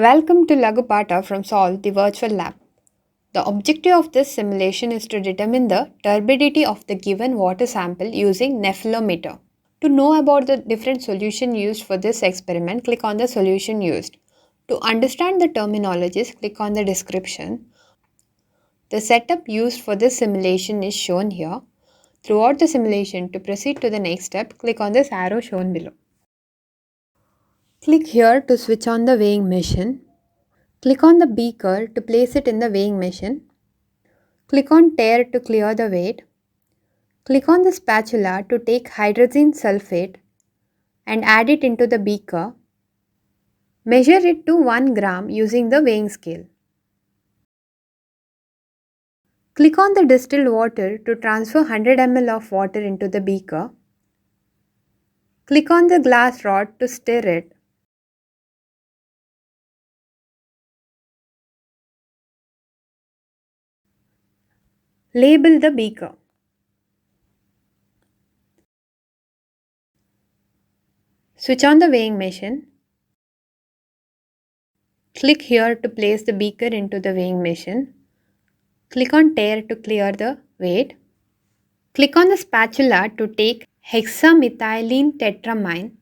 Welcome to Lagu paTa from Solve the Virtual Lab. The objective of this simulation is to determine the turbidity of the given water sample using nephelometer. To know about the different solution used for this experiment, click on the solution used. To understand the terminologies, click on the description. The setup used for this simulation is shown here. Throughout the simulation, to proceed to the next step, click on this arrow shown below. Click here to switch on the weighing machine. Click on the beaker to place it in the weighing machine. Click on tare to clear the weight. Click on the spatula to take hydrogen sulfate and add it into the beaker. Measure it to 1 gram using the weighing scale. Click on the distilled water to transfer 100 ml of water into the beaker. Click on the glass rod to stir it. Label the beaker. Switch on the weighing machine. Click here to place the beaker into the weighing machine. Click on tare to clear the weight. Click on the spatula to take hexamethylene tetramine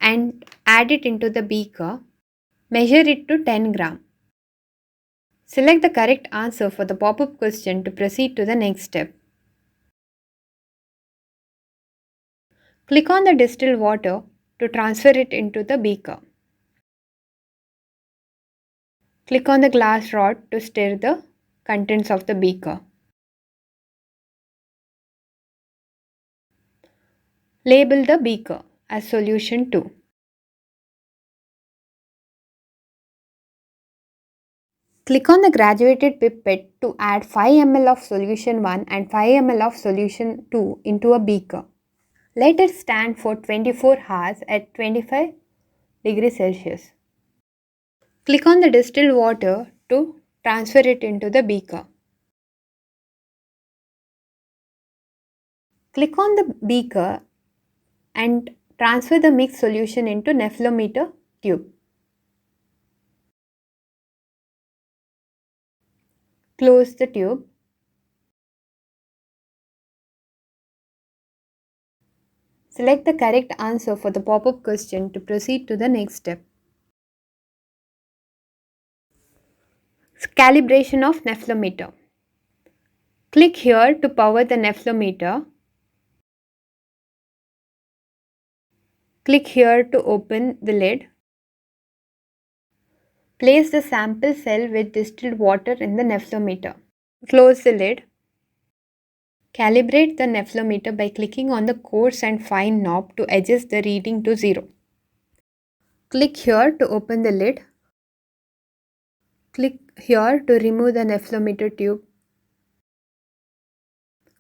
and add it into the beaker. Measure it to 10 gram. Select the correct answer for the pop-up question to proceed to the next step. Click on the distilled water to transfer it into the beaker. Click on the glass rod to stir the contents of the beaker. Label the beaker as solution 2. Click on the graduated pipette to add 5 ml of solution 1 and 5 ml of solution 2 into a beaker. Let it stand for 24 hours at 25 degrees Celsius. Click on the distilled water to transfer it into the beaker. Click on the beaker and transfer the mixed solution into nephelometer tube. Close the tube. Select the correct answer for the pop-up question to proceed to the next step. Calibration of nephelometer. Click here to power the nephelometer. Click here to open the lid. Place the sample cell with distilled water in the nephelometer. Close the lid. Calibrate the nephelometer by clicking on the coarse and fine knob to adjust the reading to 0. Click here to open the lid. Click here to remove the nephelometer tube.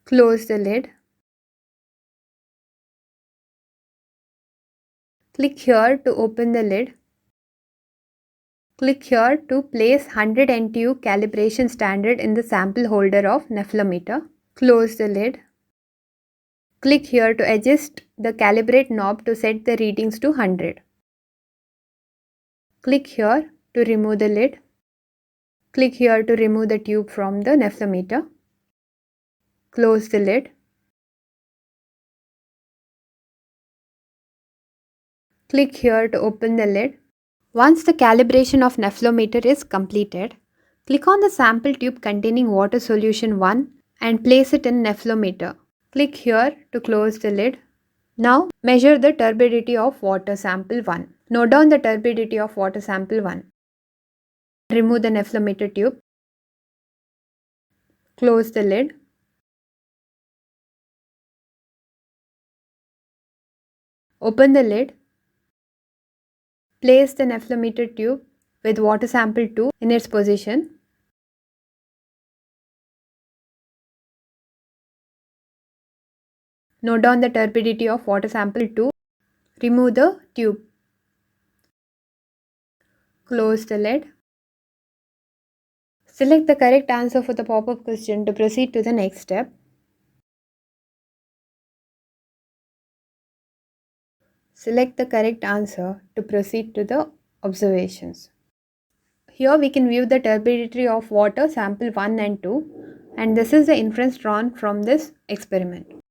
Close the lid. Click here to open the lid. Click here to place 100 NTU calibration standard in the sample holder of nephelometer. Close the lid. Click here to adjust the calibrate knob to set the readings to 100. Click here to remove the lid. Click here to remove the tube from the nephelometer. Close the lid. Click here to open the lid. Once the calibration of nephelometer is completed, click on the sample tube containing water solution 1 and place it in nephelometer. Click here to close the lid. Now measure the turbidity of water sample 1. Note down the turbidity of water sample 1. Remove the nephelometer tube. Close the lid. Open the lid. Place the nephelometer tube with water sample 2 in its position. Note down the turbidity of water sample 2. Remove the tube. Close the lid. Select the correct answer for the pop-up question to proceed to the next step. Select the correct answer to proceed to the observations. Here we can view the turbidity of water sample 1 and 2, and this is the inference drawn from this experiment.